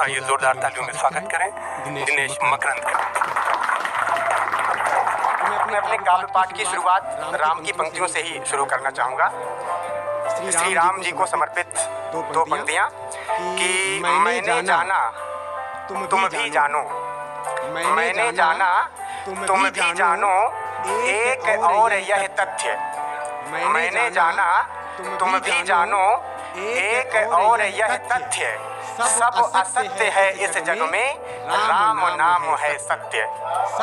आइए जोरदार तालियों में स्वागत करें दिनेश मकरंद का। मैं अपने काव्य पाठ की शुरुआत राम की पंक्तियों से ही शुरू करना चाहूँगा। श्री राम जी को समर्पित दो पंक्तियाँ कि मैंने जाना तुम भी जानो, मैंने जाना तुम भी जानो, एक और यह तथ्य, मैंने जाना तुम भी जानो, एक और यह तथ्य, सब असत्य है इस जग में, राम नाम है सत्य।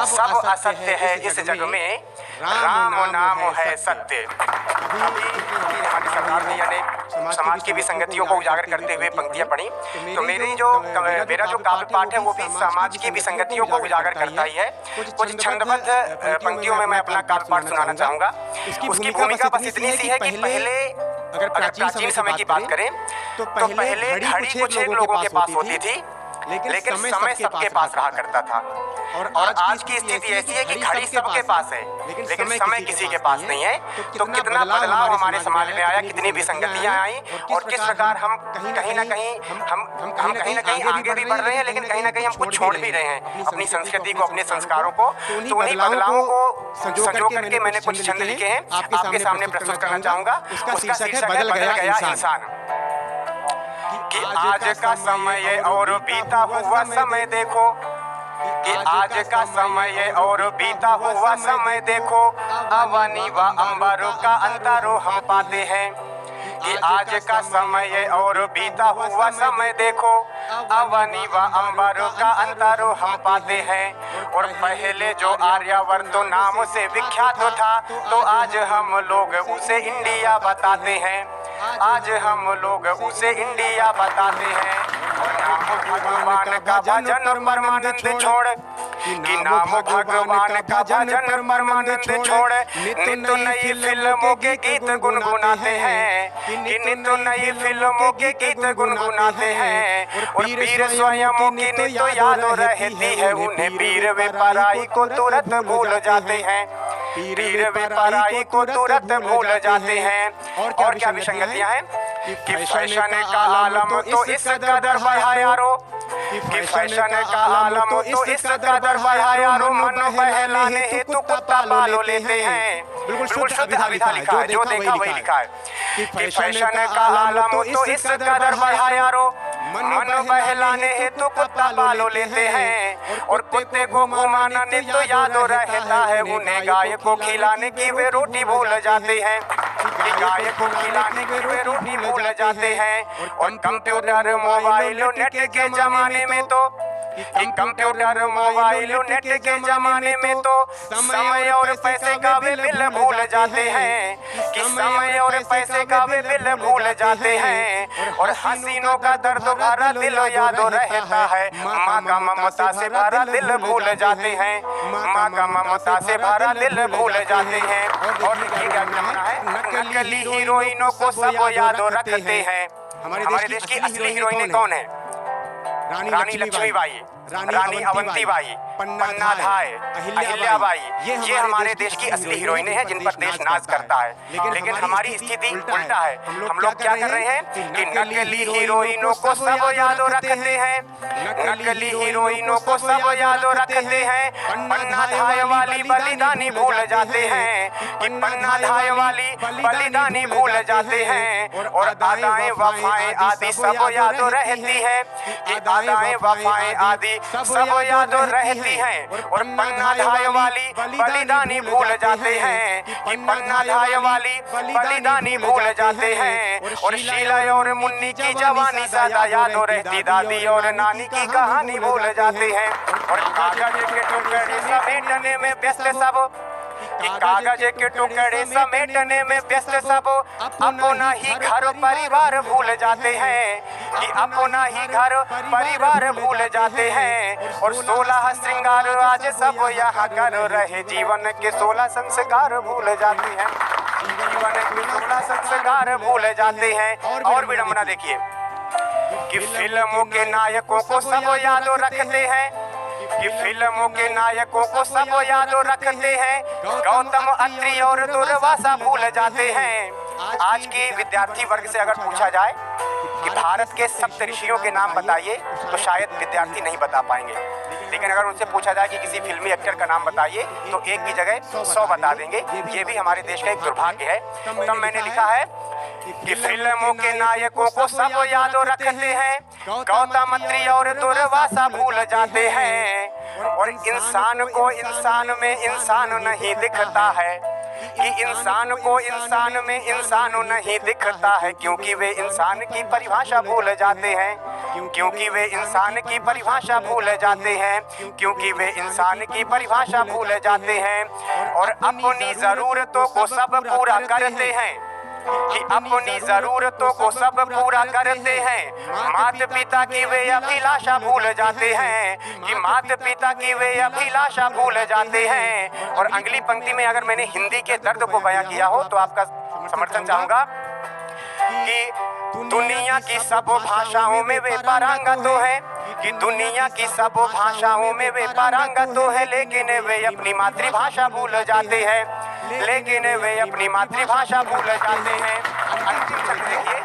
सब असत्य है इस जग में, राम नाम है सत्य। अभी हमारी सरदार भैया ने समाज की विसंगतियों को उजागर करते हुए पंक्तियां पढ़ी, तो मेरा जो काव्य पाठ है वो भी समाज की विसंगतियों को उजागर करता ही है। कुछ छंदबद्ध पंक्तियों में मैं अपना काव्य पाठ सुनाना चाहूँगा। उसकी भूमिका बस इतनी सी है कि पहले अगर प्राचीन समय की बात करें तो पहले घड़ी कुछ एक लोगों के पास होती थी, लेकिन समय सबके पास रहा करता था। और आज की स्थिति ऐसी है कि घड़ी सबके पास है, लेकिन समय किसी के पास नहीं है। तो कितना बदलाव हमारे समाज में आया, कितनी विसंगतियां आई, और किस प्रकार हम कहीं ना कहीं आगे भी बढ़ रहे हैं, लेकिन कहीं ना कहीं हम कुछ छोड़ भी रहे हैं अपनी संस्कृति को, अपने संस्कारों को। तो उन्हीं बदलावों को संजो करके मैंने कुछ छंद लिखे हैं, आपके सामने प्रस्तुत करना चाहूंगा। उसका शीर्षक है बदल गया इंसान। कि आज का समय और बीता हुआ समय देखो, कि आज का समय और बीता हुआ समय देखो, अवनी व अंबरों का अंतरो हम पाते हैं। कि आज का समय और बीता हुआ समय देखो, अवनी व अंबरों का अंतरो हम पाते हैं। और पहले जो आर्यवर्त नाम से विख्यात था, तो आज हम लोग उसे इंडिया बताते हैं। आज हम लोग उसे इंडिया बताते हैं। और नाम भगवान का भजन परमानंद छोड़, कि नाम भगवान का भजन परमानंद छोड़, नित नई फिल्मों के गीत गुनगुनाते हैं। कि नित नई फिल्मों के गीत गुनगुनाते हैं। और पीर स्वयं की नित याद रहती है उन्हें, पीर वे पराई को तुरंत भूल जाते हैं। पीर वे पराई को तुरंत भूल जाते हैं। और क्या विसंगतियां हैं कि फैशन का आलम तो इस कदर बढ़ा यारो, कि फैशन का आलम तो इस कदर बढ़ा यारो, मन बहलाने हेतु कुत्ता पालो लेते हैं। बिल्कुल शुद्ध कविता लिखा है, जो देखा वही लिखा है। कि फैशन का आलम तो इस कदर बढ़ा यारो, मन बहलाने हेतु कुत्ता पालो लेते हैं। और कुत्ते को घुमाना तो याद रहता है उन्हें, गाय को खिलाने की वे रोटी भूल जाते हैं। गाय को खिलाने की वे रोटी भूल जाते हैं। और कंप्यूटर मोबाइल नेट के जमाने में तो, कंप्यूटर मोबाइल नेट के जमाने में तो समय और पैसे का वे बिल भूल जाते हैं। कि समय और पैसे का वे बिल भूल जाते हैं। और हसीनों का दर्द भरा दिल याद रहता है, माँ का ममता से भरा दिल भूल जाते हैं। माँ का ममता से भरा दिल भूल जाते हैं। और क्या कहना है, नकली हीरोइनों को सब याद रखते हैं। हमारे देश की असली हीरोइनें कौन है? रानी लक्ष्मीबाई, रानी अवंतीबाई, पन्ना धाय, अहिल्याबाई, ये हमारे देश की असली हीरोइनें हैं जिन पर देश नाज करता है। लेकिन हमारी स्थिति उल्टा है। हम लोग क्या कर रहे हैं कि नकली हीरोइनों को सब याद रखते हैं। नकली हीरोइनों को सब याद रखते हैं। पन्ना धाय वाली बलिदानी भूल जाते हैं। कि पन्ना धाय वाली बलिदानी भूल जाते हैं। और अदाएं वफाएं आदि सब याद रहती है। अदाएं वफाएं आदि सब याद रहती हैं। और पन्ना धाय वाली बलिदानी भूल जाते हैं। कि पन्ना धाय वाली बलिदानी भूल जाते हैं। और शीला और मुन्नी की जवानी सदा याद रहती, दादी और नानी की कहानी भूल जाते हैं। और कागज के टुकड़े समेटने में व्यस्त सब, कि कागज के टुकड़े समेटने में व्यस्त सब अपना ही घर परिवार भूल जाते हैं। कि अपना ही घर परिवार भूल जाते हैं। और 16 श्रृंगार आज सब यहाँ कर रहे, जीवन के 16 संस्कार भूल जाते हैं। जीवन के 16 संस्कार भूल जाते हैं। और विडंबना देखिए कि फिल्मों के नायकों को सब याद रखते हैं। कि फिल्मों के नायकों को सब याद रखते हैं। गौतम अत्रि और दुर्वासा भूल जाते हैं। आज की विद्यार्थी वर्ग से अगर पूछा जाए कि भारत के सप्तऋषियों के नाम बताइए तो शायद विद्यार्थी नहीं बता पाएंगे, लेकिन अगर उनसे पूछा जाए कि किसी फिल्मी एक्टर का नाम बताइए तो एक की जगह 100 बता देंगे। ये भी हमारे देश का एक दुर्भाग्य है। तब मैंने लिखा है कि फिल्मों के नायकों को सब याद रखते हैं, गौतम त्री और दुर्वासा भूल जाते हैं, और इंसान को इंसान में इंसान नहीं दिखता है, कि इंसान को इंसान में इंसान नहीं दिखता है, क्योंकि वे इंसान की परिभाषा भूल जाते हैं, क्योंकि वे इंसान की परिभाषा भूल जाते हैं, क्योंकि वे इंसान की परिभाषा भूल जाते हैं, और अपनी ज़रूरतों को सब पूरा करते हैं, कि अपनी ज़रूरतों को सब पूरा करते हैं। माता पिता की वे अभिलाषा भूल जाते हैं, कि माता पिता की वे अभिलाषा भूल जाते हैं। और अगली पंक्ति में अगर मैंने हिंदी के दर्द को बयां किया हो तो आपका समर्थन चाहूँगा कि दुनिया की सब भाषाओं में वे पारंगत तो है, कि दुनिया की सब भाषाओं में वे पारंगत तो है, लेकिन वे अपनी मातृभाषा भूल जाते हैं, लेकिन वे अपनी मातृभाषा भूल जाते हैं। अंतिम शब्द देखिए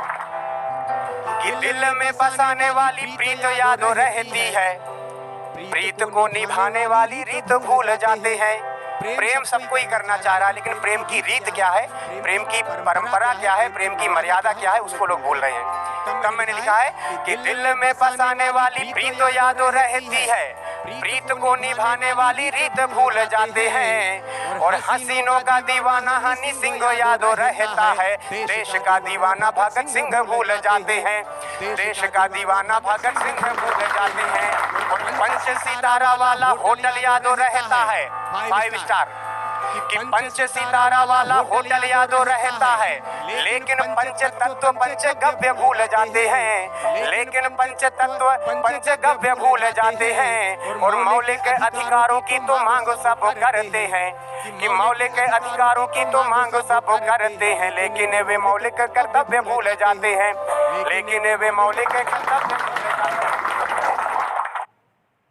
कि दिल में बसाने वाली प्रीत याद रहती है, प्रीत को निभाने वाली रीत भूल जाते हैं। प्रेम सबको ही करना चाह रहा है, लेकिन प्रेम की रीत क्या है, प्रेम की परंपरा क्या है, प्रेम की मर्यादा क्या है, उसको लोग भूल रहे हैं। तब मैंने लिखा है कि दिल में बसाने वाली प्रीत याद रहती है, प्रीत को निभाने वाली रीत भूल जाते हैं, और हसीनों का दीवाना हनी सिंह याद रहता है, देश का दीवाना भगत सिंह भूल जाते हैं, देश का दीवाना भगत सिंह भूल जाते हैं, और 5 सितारा वाला होटल याद रहता है, 5 स्टार, कि 5 सितारा वाला होटल याद रहता है, लेकिन पंच तत्व पंच गव्य भूल जाते हैं, लेकिन पंच तत्व पंच गव्य भूल जाते हैं, और मौलिक अधिकारों की तो मांग सब करते हैं, कि मौलिक अधिकारों की तो मांग सब करते हैं, लेकिन वे मौलिक कर्तव्य भूल जाते हैं, लेकिन वे मौलिक कर्तव्य